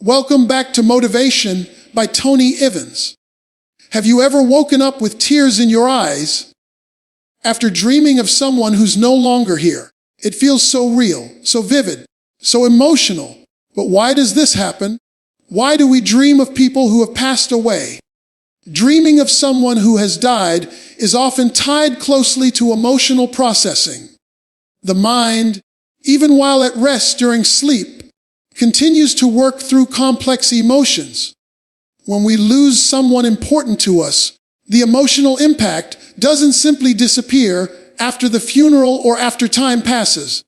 Welcome back to Motivation by Tony Evans. Have you ever woken up with tears in your eyes after dreaming of someone who's no longer here? It feels so real, so vivid, so emotional. But why does this happen? Why do we dream of people who have passed away? Dreaming of someone who has died is often tied closely to emotional processing. The mind, even while at rest during sleep, continues to work through complex emotions. When we lose someone important to us, the emotional impact doesn't simply disappear after the funeral or after time passes.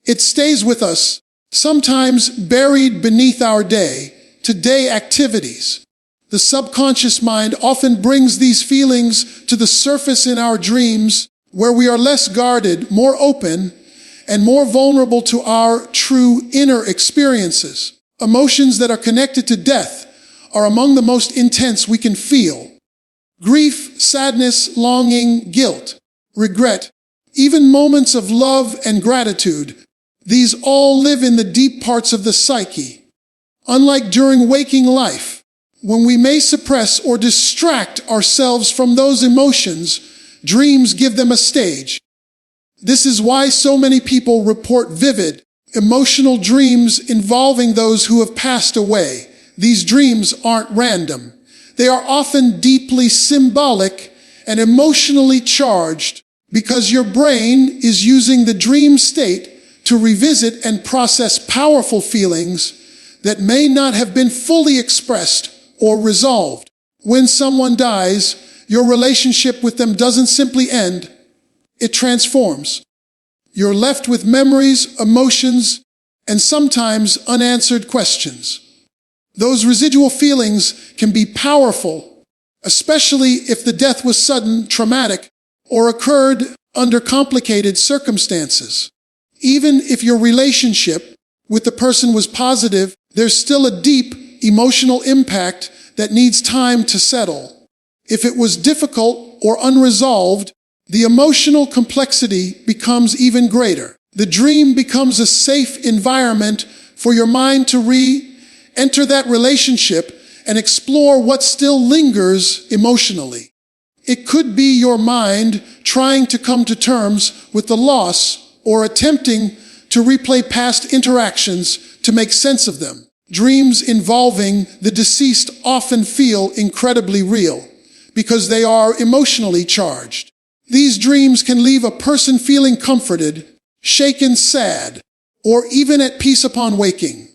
It stays with us, sometimes buried beneath our day-to-day activities. The subconscious mind often brings these feelings to the surface in our dreams, where we are less guarded, more open, and more vulnerable to our true inner experiences. Emotions that are connected to death are among the most intense we can feel. Grief, sadness, longing, guilt, regret, even moments of love and gratitude, these all live in the deep parts of the psyche. Unlike during waking life, when we may suppress or distract ourselves from those emotions, dreams give them a stage. This is why so many people report vivid, emotional dreams involving those who have passed away. These dreams aren't random. They are often deeply symbolic and emotionally charged because your brain is using the dream state to revisit and process powerful feelings that may not have been fully expressed or resolved. When someone dies, your relationship with them doesn't simply end. It transforms. You're left with memories, emotions, and sometimes unanswered questions. Those residual feelings can be powerful, especially if the death was sudden, traumatic, or occurred under complicated circumstances. Even if your relationship with the person was positive, there's still a deep emotional impact that needs time to settle. If it was difficult or unresolved, the emotional complexity becomes even greater. The dream becomes a safe environment for your mind to re-enter that relationship and explore what still lingers emotionally. It could be your mind trying to come to terms with the loss or attempting to replay past interactions to make sense of them. Dreams involving the deceased often feel incredibly real because they are emotionally charged. These dreams can leave a person feeling comforted, shaken, sad, or even at peace upon waking.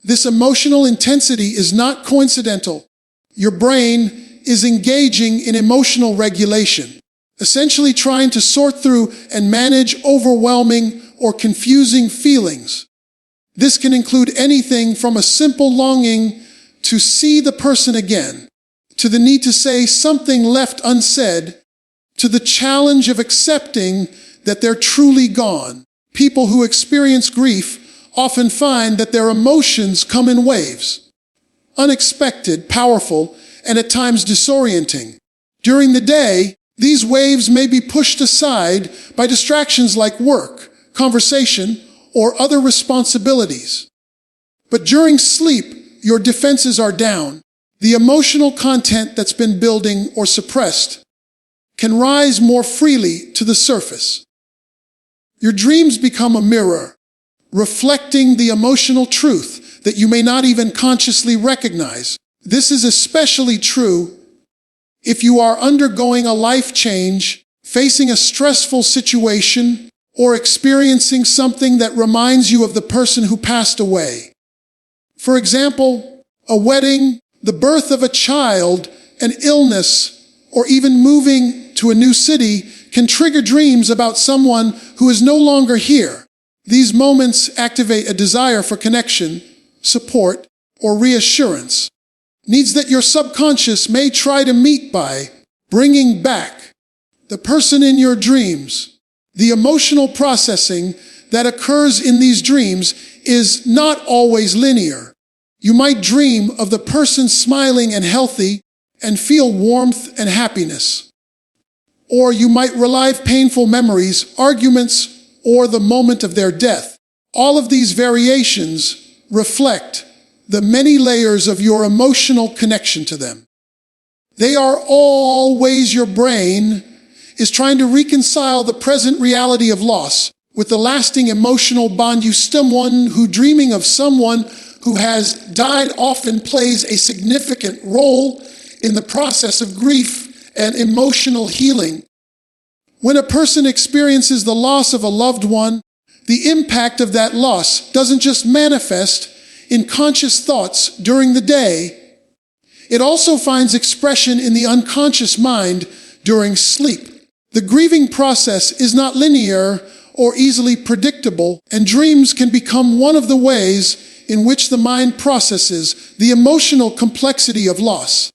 This emotional intensity is not coincidental. Your brain is engaging in emotional regulation, essentially trying to sort through and manage overwhelming or confusing feelings. This can include anything from a simple longing to see the person again, to the need to say something left unsaid, to the challenge of accepting that they're truly gone. People who experience grief often find that their emotions come in waves, unexpected, powerful, and at times disorienting. During the day, these waves may be pushed aside by distractions like work, conversation, or other responsibilities. But during sleep, your defenses are down. The emotional content that's been building or suppressed can rise more freely to the surface. Your dreams become a mirror, reflecting the emotional truth that you may not even consciously recognize. This is especially true if you are undergoing a life change, facing a stressful situation, or experiencing something that reminds you of the person who passed away. For example, a wedding, the birth of a child, an illness, or even moving to a new city can trigger dreams about someone who is no longer here. These moments activate a desire for connection, support, or reassurance, needs that your subconscious may try to meet by bringing back the person in your dreams. The emotional processing that occurs in these dreams is not always linear. You might dream of the person smiling and healthy and feel warmth and happiness. Or you might relive painful memories, arguments, or the moment of their death. All of these variations reflect the many layers of your emotional connection to them. They are all ways your brain is trying to reconcile the present reality of loss with the lasting emotional bond you someone who dreaming of someone who has died often plays a significant role in the process of grief and emotional healing. When a person experiences the loss of a loved one, the impact of that loss doesn't just manifest in conscious thoughts during the day. It also finds expression in the unconscious mind during sleep. The grieving process is not linear or easily predictable, and dreams can become one of the ways in which the mind processes the emotional complexity of loss.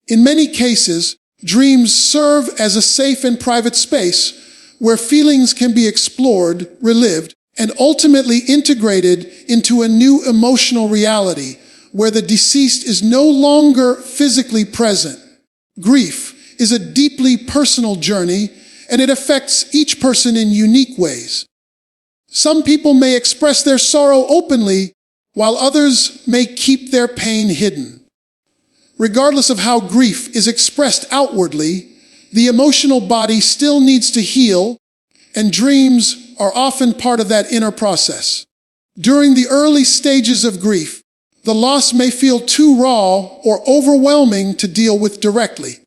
In many cases, dreams serve as a safe and private space where feelings can be explored, relived, and ultimately integrated into a new emotional reality where the deceased is no longer physically present. Grief is a deeply personal journey, and it affects each person in unique ways. Some people may express their sorrow openly, while others may keep their pain hidden. Regardless of how grief is expressed outwardly, the emotional body still needs to heal, and dreams are often part of that inner process. During the early stages of grief, the loss may feel too raw or overwhelming to deal with directly.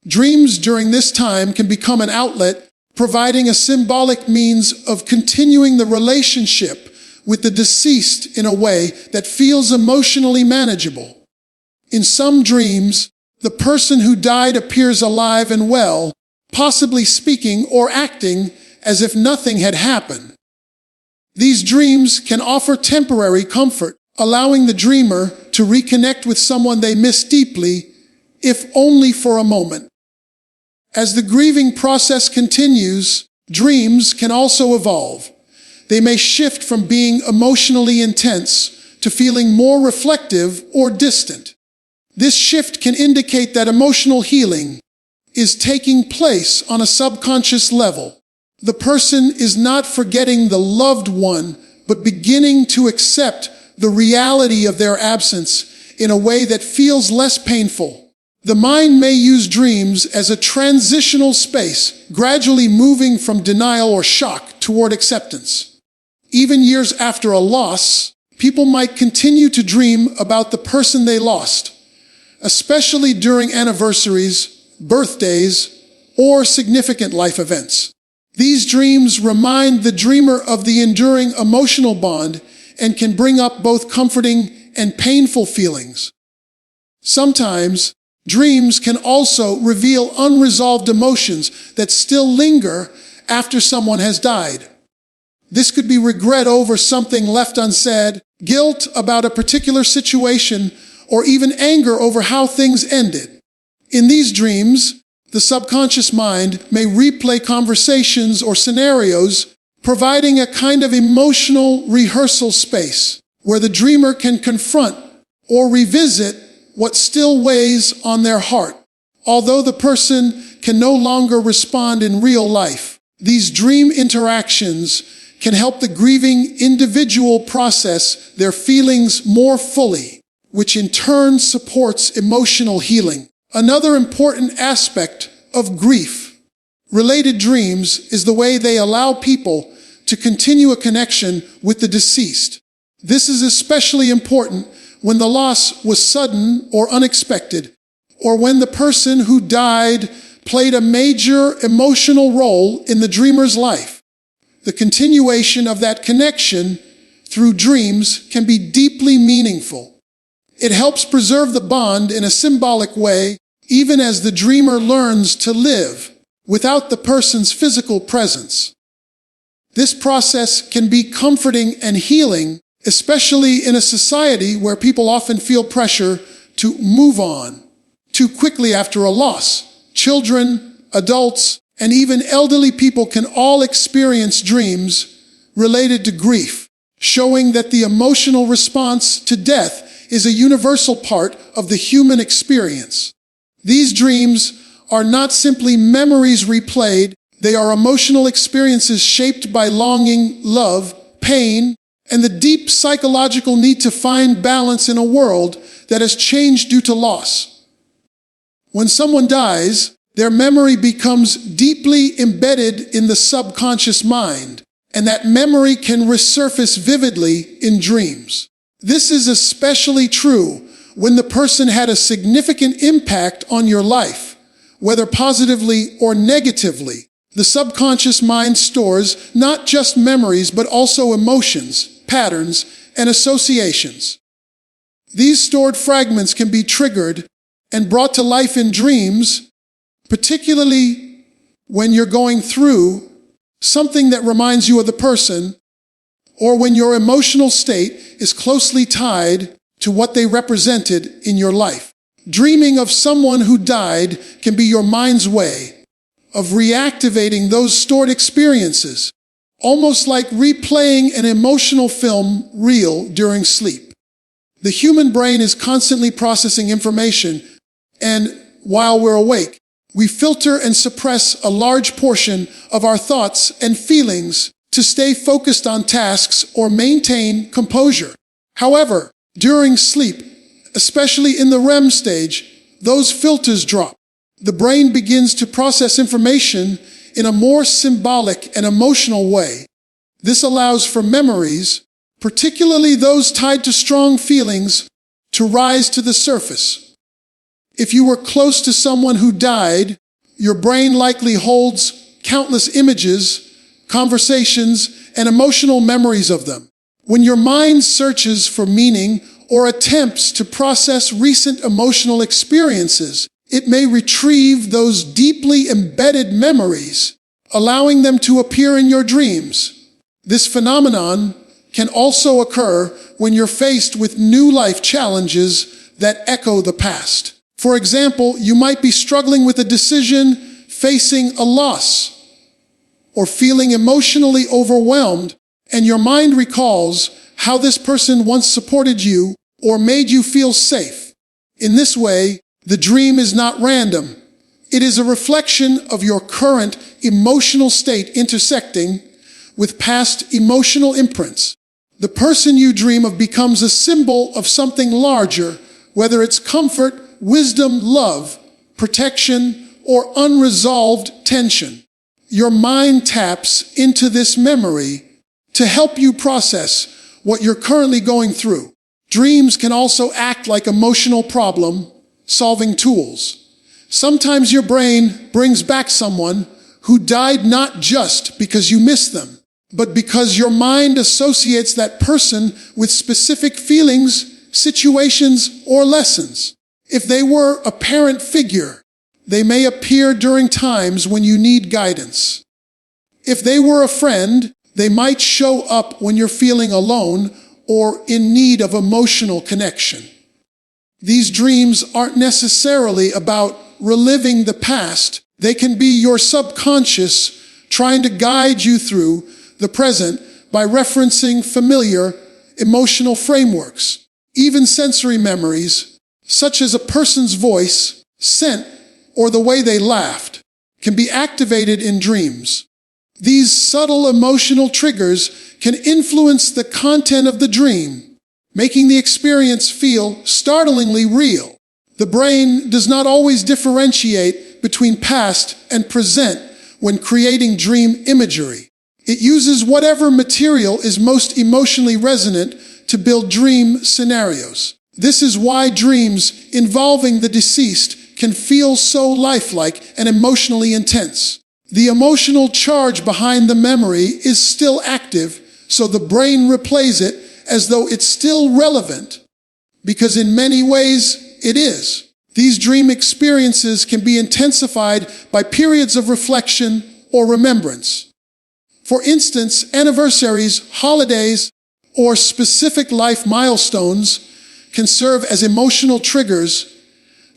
Dreams during this time can become an outlet, providing a symbolic means of continuing the relationship with the deceased in a way that feels emotionally manageable. In some dreams, the person who died appears alive and well, possibly speaking or acting as if nothing had happened. These dreams can offer temporary comfort, allowing the dreamer to reconnect with someone they miss deeply, if only for a moment. As the grieving process continues, dreams can also evolve. They may shift from being emotionally intense to feeling more reflective or distant. This shift can indicate that emotional healing is taking place on a subconscious level. The person is not forgetting the loved one, but beginning to accept the reality of their absence in a way that feels less painful. The mind may use dreams as a transitional space, gradually moving from denial or shock toward acceptance. Even years after a loss, people might continue to dream about the person they lost, especially during anniversaries, birthdays, or significant life events. These dreams remind the dreamer of the enduring emotional bond and can bring up both comforting and painful feelings. Sometimes, dreams can also reveal unresolved emotions that still linger after someone has died. This could be regret over something left unsaid, guilt about a particular situation, or even anger over how things ended. In these dreams, the subconscious mind may replay conversations or scenarios, providing a kind of emotional rehearsal space where the dreamer can confront or revisit what still weighs on their heart. Although the person can no longer respond in real life, these dream interactions can help the grieving individual process their feelings more fully, which in turn supports emotional healing. Another important aspect of grief-related dreams is the way they allow people to continue a connection with the deceased. This is especially important when the loss was sudden or unexpected, or when the person who died played a major emotional role in the dreamer's life. The continuation of that connection through dreams can be deeply meaningful. It helps preserve the bond in a symbolic way, even as the dreamer learns to live without the person's physical presence. This process can be comforting and healing, especially in a society where people often feel pressure to move on too quickly after a loss. Children, adults, and even elderly people can all experience dreams related to grief, showing that the emotional response to death is a universal part of the human experience. These dreams are not simply memories replayed, they are emotional experiences shaped by longing, love, pain, and the deep psychological need to find balance in a world that has changed due to loss. When someone dies, their memory becomes deeply embedded in the subconscious mind, and that memory can resurface vividly in dreams. This is especially true when the person had a significant impact on your life, whether positively or negatively. The subconscious mind stores not just memories, but also emotions, patterns, and associations. These stored fragments can be triggered and brought to life in dreams, particularly when you're going through something that reminds you of the person, or when your emotional state is closely tied to what they represented in your life. Dreaming of someone who died can be your mind's way of reactivating those stored experiences, almost like replaying an emotional film reel during sleep. The human brain is constantly processing information, and while we're awake, we filter and suppress a large portion of our thoughts and feelings to stay focused on tasks or maintain composure. However, during sleep, especially in the REM stage, those filters drop. The brain begins to process information in a more symbolic and emotional way. This allows for memories, particularly those tied to strong feelings, to rise to the surface. If you were close to someone who died, your brain likely holds countless images, conversations, and emotional memories of them. When your mind searches for meaning or attempts to process recent emotional experiences, it may retrieve those deeply embedded memories, allowing them to appear in your dreams. This phenomenon can also occur when you're faced with new life challenges that echo the past. For example, you might be struggling with a decision, facing a loss, or feeling emotionally overwhelmed, and your mind recalls how this person once supported you or made you feel safe. In this way, the dream is not random. It is a reflection of your current emotional state intersecting with past emotional imprints. The person you dream of becomes a symbol of something larger, whether it's comfort, wisdom, love, protection, or unresolved tension. Your mind taps into this memory to help you process what you're currently going through. Dreams can also act like emotional problem-solving tools. Sometimes your brain brings back someone who died not just because you miss them, but because your mind associates that person with specific feelings, situations, or lessons. If they were a parent figure, they may appear during times when you need guidance. If they were a friend, they might show up when you're feeling alone or in need of emotional connection. These dreams aren't necessarily about reliving the past. They can be your subconscious trying to guide you through the present by referencing familiar emotional frameworks. Even sensory memories, such as a person's voice, scent, or the way they laughed, can be activated in dreams. These subtle emotional triggers can influence the content of the dream, making the experience feel startlingly real. The brain does not always differentiate between past and present when creating dream imagery. It uses whatever material is most emotionally resonant to build dream scenarios. This is why dreams involving the deceased can feel so lifelike and emotionally intense. The emotional charge behind the memory is still active, so the brain replays it as though it's still relevant, because in many ways it is. These dream experiences can be intensified by periods of reflection or remembrance. For instance, anniversaries, holidays, or specific life milestones can serve as emotional triggers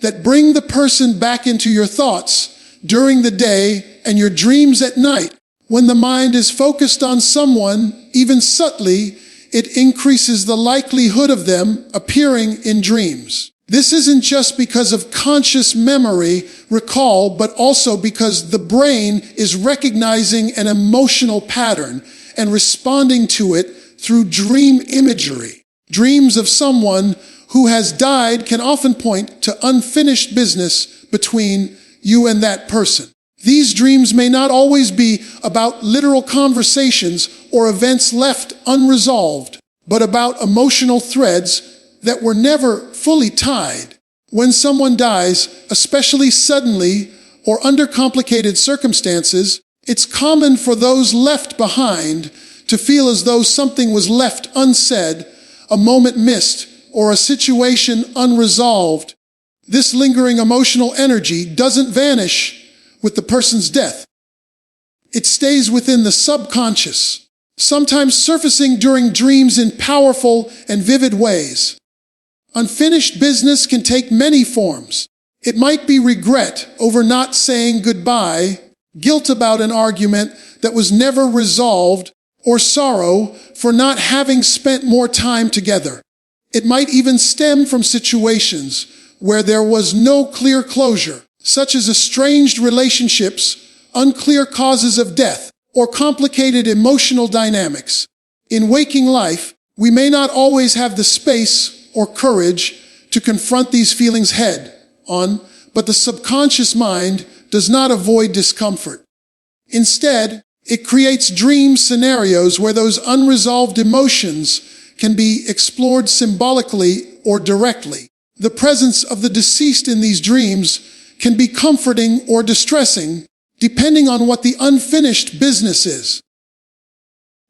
that bring the person back into your thoughts during the day and your dreams at night. When the mind is focused on someone, even subtly, it increases the likelihood of them appearing in dreams. This isn't just because of conscious memory recall, but also because the brain is recognizing an emotional pattern and responding to it through dream imagery. Dreams of someone who has died can often point to unfinished business between you and that person. These dreams may not always be about literal conversations or events left unresolved, but about emotional threads that were never fully tied. When someone dies, especially suddenly or under complicated circumstances, it's common for those left behind to feel as though something was left unsaid, a moment missed, or a situation unresolved. This lingering emotional energy doesn't vanish with the person's death. It stays within the subconscious, sometimes surfacing during dreams in powerful and vivid ways. Unfinished business can take many forms. It might be regret over not saying goodbye, guilt about an argument that was never resolved, or sorrow for not having spent more time together. It might even stem from situations where there was no clear closure, such as estranged relationships, unclear causes of death, or complicated emotional dynamics. In waking life, we may not always have the space or courage to confront these feelings head on, but the subconscious mind does not avoid discomfort. Instead, it creates dream scenarios where those unresolved emotions can be explored symbolically or directly. The presence of the deceased in these dreams can be comforting or distressing, depending on what the unfinished business is.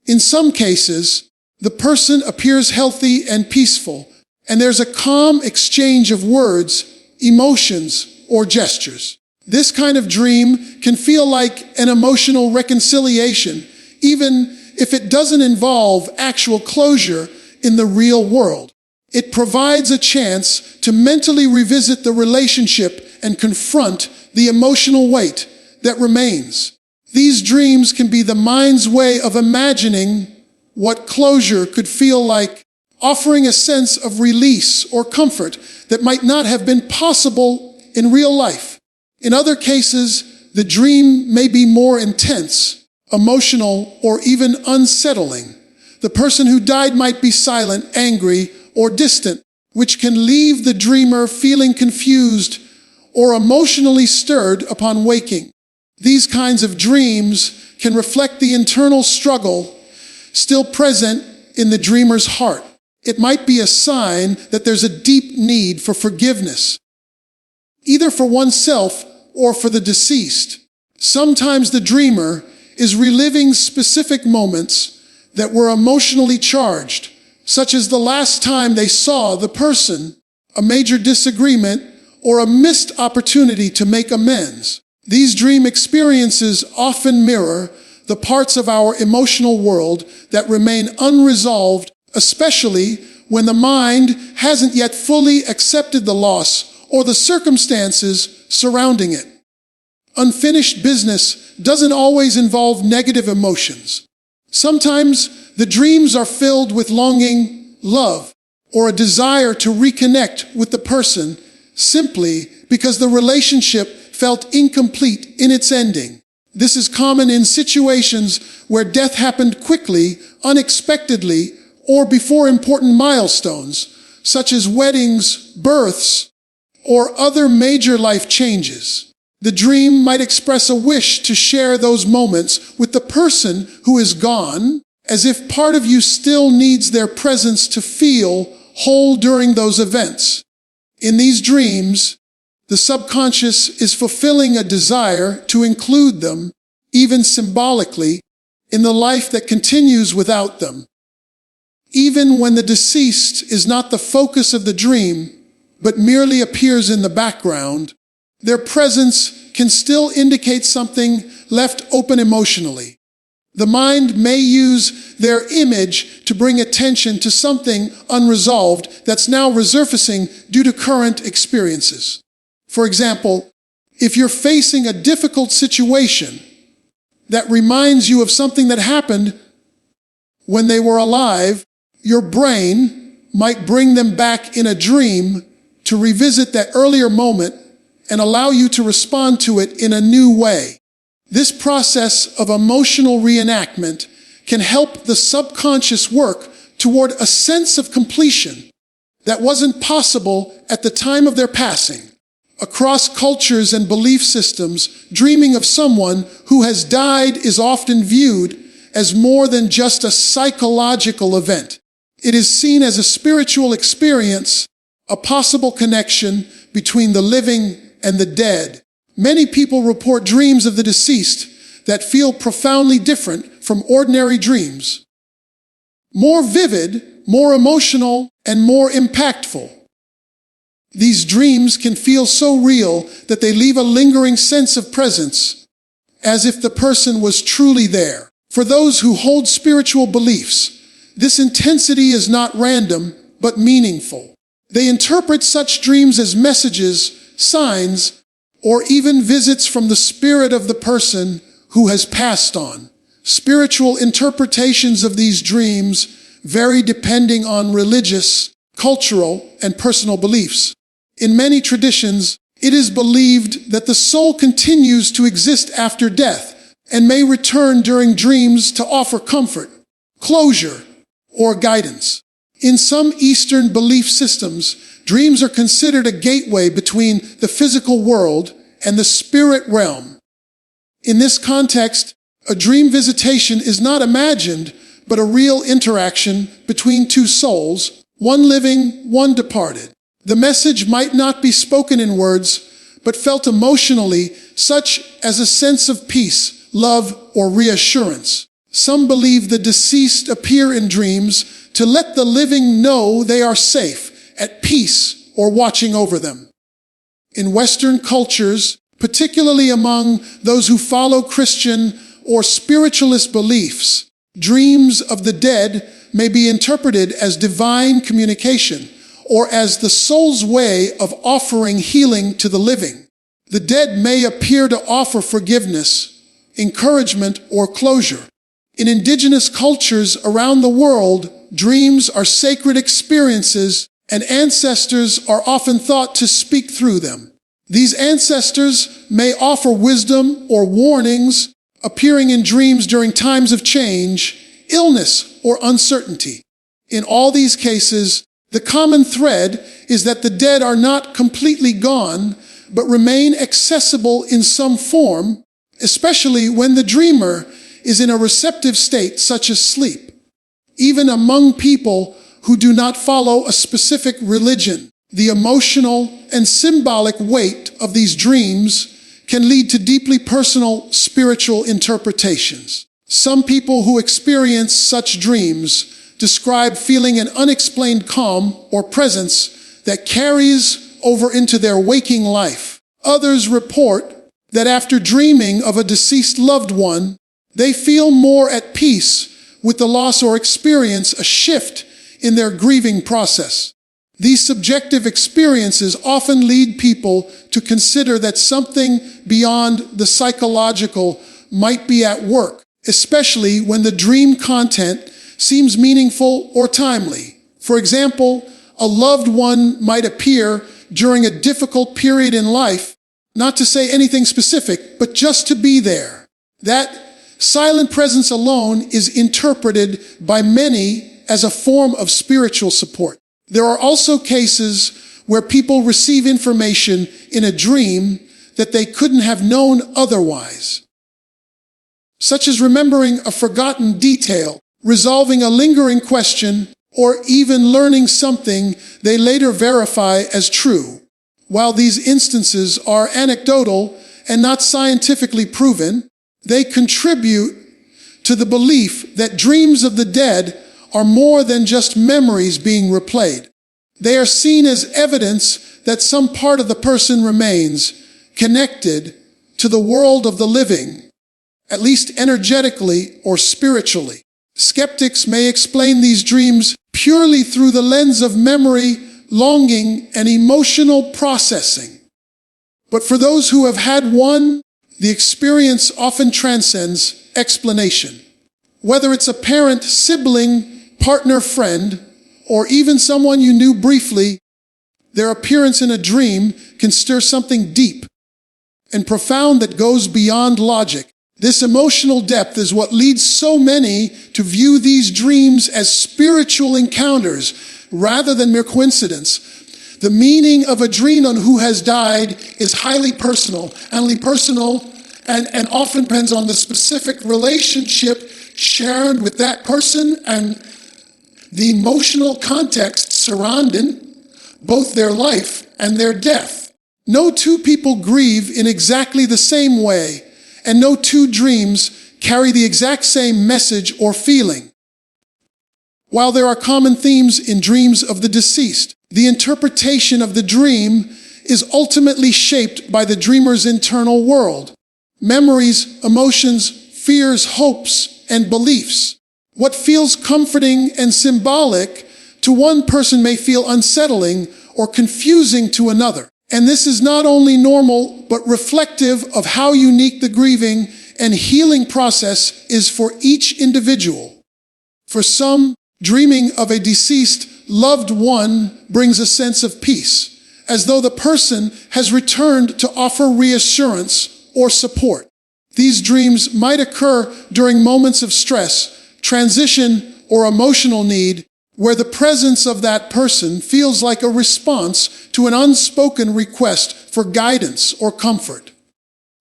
In some cases, the person appears healthy and peaceful, and there's a calm exchange of words, emotions, or gestures. This kind of dream can feel like an emotional reconciliation, even if it doesn't involve actual closure in the real world. It provides a chance to mentally revisit the relationship and confront the emotional weight that remains. These dreams can be the mind's way of imagining what closure could feel like, offering a sense of release or comfort that might not have been possible in real life. In other cases, the dream may be more intense, emotional, or even unsettling. The person who died might be silent, angry, or distant, which can leave the dreamer feeling confused or emotionally stirred upon waking. These kinds of dreams can reflect the internal struggle still present in the dreamer's heart. It might be a sign that there's a deep need for forgiveness, either for oneself or for the deceased. Sometimes the dreamer is reliving specific moments that were emotionally charged, such as the last time they saw the person, a major disagreement, or a missed opportunity to make amends. These dream experiences often mirror the parts of our emotional world that remain unresolved, especially when the mind hasn't yet fully accepted the loss or the circumstances surrounding it. Unfinished business doesn't always involve negative emotions. Sometimes the dreams are filled with longing, love, or a desire to reconnect with the person simply because the relationship felt incomplete in its ending. This is common in situations where death happened quickly, unexpectedly, or before important milestones, such as weddings, births, or other major life changes. The dream might express a wish to share those moments with the person who is gone, as if part of you still needs their presence to feel whole during those events. In these dreams, the subconscious is fulfilling a desire to include them, even symbolically, in the life that continues without them. Even when the deceased is not the focus of the dream, but merely appears in the background, their presence can still indicate something left open emotionally. The mind may use their image to bring attention to something unresolved that's now resurfacing due to current experiences. For example, if you're facing a difficult situation that reminds you of something that happened when they were alive, your brain might bring them back in a dream to revisit that earlier moment and allow you to respond to it in a new way. This process of emotional reenactment can help the subconscious work toward a sense of completion that wasn't possible at the time of their passing. Across cultures and belief systems, dreaming of someone who has died is often viewed as more than just a psychological event. It is seen as a spiritual experience, a possible connection between the living and the dead. Many people report dreams of the deceased that feel profoundly different from ordinary dreams. More vivid, more emotional, and more impactful. These dreams can feel so real that they leave a lingering sense of presence, as if the person was truly there. For those who hold spiritual beliefs, this intensity is not random, but meaningful. They interpret such dreams as messages, signs, or even visits from the spirit of the person who has passed on. Spiritual interpretations of these dreams vary depending on religious, cultural, and personal beliefs. In many traditions, it is believed that the soul continues to exist after death and may return during dreams to offer comfort, closure, or guidance. In some Eastern belief systems, dreams are considered a gateway between the physical world and the spirit realm. In this context, a dream visitation is not imagined, but a real interaction between two souls, one living, one departed. The message might not be spoken in words, but felt emotionally, such as a sense of peace, love, or reassurance. Some believe the deceased appear in dreams to let the living know they are safe, at peace, or watching over them. In Western cultures, particularly among those who follow Christian or spiritualist beliefs, dreams of the dead may be interpreted as divine communication or as the soul's way of offering healing to the living. The dead may appear to offer forgiveness, encouragement, or closure. In indigenous cultures around the world, dreams are sacred experiences, and ancestors are often thought to speak through them. These ancestors may offer wisdom or warnings, appearing in dreams during times of change, illness, or uncertainty. In all these cases, the common thread is that the dead are not completely gone, but remain accessible in some form, especially when the dreamer is in a receptive state such as sleep. Even among people who do not follow a specific religion, the emotional and symbolic weight of these dreams can lead to deeply personal spiritual interpretations. Some people who experience such dreams describe feeling an unexplained calm or presence that carries over into their waking life. Others report that after dreaming of a deceased loved one, they feel more at peace with the loss or experience a shift in their grieving process. These subjective experiences often lead people to consider that something beyond the psychological might be at work, especially when the dream content seems meaningful or timely. For example, a loved one might appear during a difficult period in life, not to say anything specific, but just to be there. That silent presence alone is interpreted by many as a form of spiritual support. There are also cases where people receive information in a dream that they couldn't have known otherwise, such as remembering a forgotten detail, resolving a lingering question, or even learning something they later verify as true. While these instances are anecdotal and not scientifically proven, they contribute to the belief that dreams of the dead are more than just memories being replayed. They are seen as evidence that some part of the person remains connected to the world of the living, at least energetically or spiritually. Skeptics may explain these dreams purely through the lens of memory, longing, and emotional processing. But for those who have had one, the experience often transcends explanation. Whether it's a parent, sibling, partner, friend, or even someone you knew briefly, their appearance in a dream can stir something deep and profound that goes beyond logic. This emotional depth is what leads so many to view these dreams as spiritual encounters rather than mere coincidence. The meaning of a dream on who has died is highly personal, and often depends on the specific relationship shared with that person and the emotional context surrounding both their life and their death. No two people grieve in exactly the same way, and no two dreams carry the exact same message or feeling. While there are common themes in dreams of the deceased, the interpretation of the dream is ultimately shaped by the dreamer's internal world, memories, emotions, fears, hopes, and beliefs. What feels comforting and symbolic to one person may feel unsettling or confusing to another. And this is not only normal, but reflective of how unique the grieving and healing process is for each individual. For some, dreaming of a deceased loved one brings a sense of peace, as though the person has returned to offer reassurance or support. These dreams might occur during moments of stress, transition, or emotional need, where the presence of that person feels like a response to an unspoken request for guidance or comfort.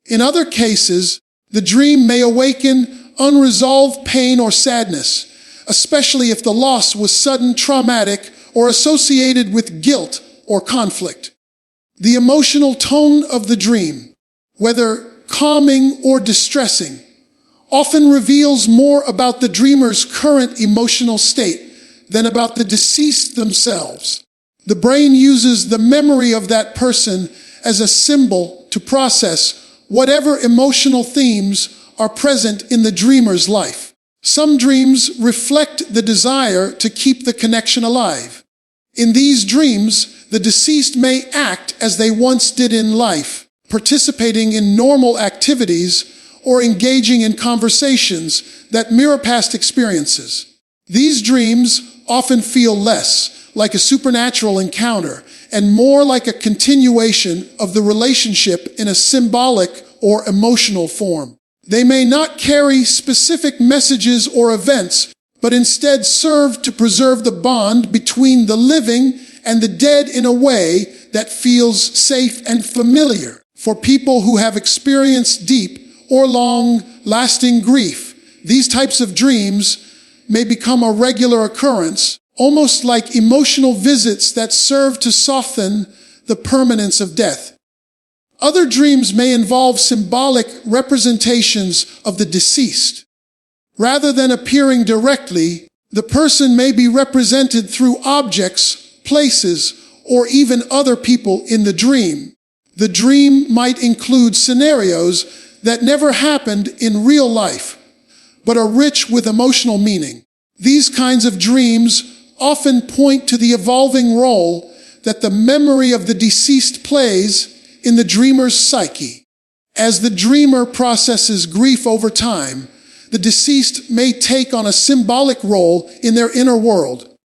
In other cases, the dream may awaken unresolved pain or sadness, especially if the loss was sudden, traumatic, or associated with guilt or conflict. The emotional tone of the dream, whether calming or distressing, often reveals more about the dreamer's current emotional state than about the deceased themselves. The brain uses the memory of that person as a symbol to process whatever emotional themes are present in the dreamer's life. Some dreams reflect the desire to keep the connection alive. In these dreams, the deceased may act as they once did in life, participating in normal activities or engaging in conversations that mirror past experiences. These dreams often feel less like a supernatural encounter and more like a continuation of the relationship in a symbolic or emotional form. They may not carry specific messages or events, but instead serve to preserve the bond between the living and the dead in a way that feels safe and familiar. For people who have experienced deep or long-lasting grief, these types of dreams may become a regular occurrence, almost like emotional visits that serve to soften the permanence of death. Other dreams may involve symbolic representations of the deceased. Rather than appearing directly, the person may be represented through objects, places, or even other people in the dream. The dream might include scenarios that never happened in real life, but are rich with emotional meaning. These kinds of dreams often point to the evolving role that the memory of the deceased plays in the dreamer's psyche. As the dreamer processes grief over time, the deceased may take on a symbolic role in their inner world,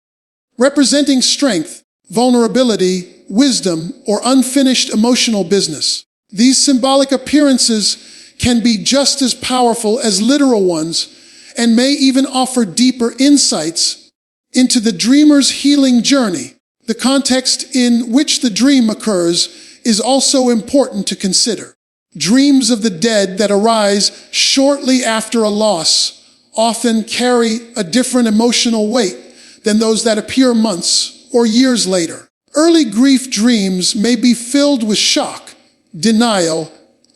representing strength, vulnerability, wisdom, or unfinished emotional business. These symbolic appearances can be just as powerful as literal ones and may even offer deeper insights into the dreamer's healing journey. The context in which the dream occurs is also important to consider. Dreams of the dead that arise shortly after a loss often carry a different emotional weight than those that appear months or years later. Early grief dreams may be filled with shock, denial,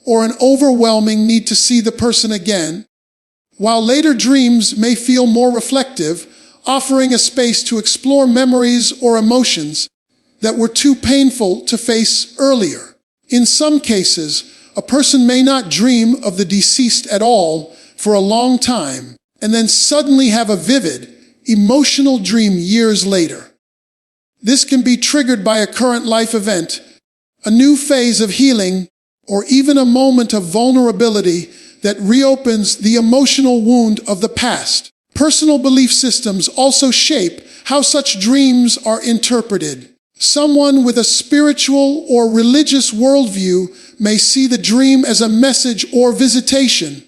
or an overwhelming need to see the person again, while later dreams may feel more reflective, offering a space to explore memories or emotions that were too painful to face earlier. In some cases, a person may not dream of the deceased at all for a long time, and then suddenly have a vivid, emotional dream years later. This can be triggered by a current life event, a new phase of healing, or even a moment of vulnerability that reopens the emotional wound of the past. Personal belief systems also shape how such dreams are interpreted. Someone with a spiritual or religious worldview may see the dream as a message or visitation,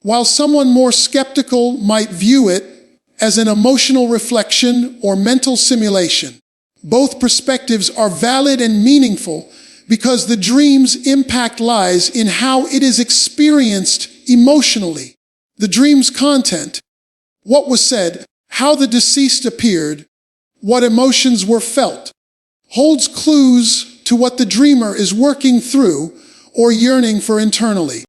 While someone more skeptical might view it as an emotional reflection or mental simulation, both perspectives are valid and meaningful because the dream's impact lies in how it is experienced emotionally. The dream's content, what was said, how the deceased appeared, what emotions were felt, holds clues to what the dreamer is working through or yearning for internally.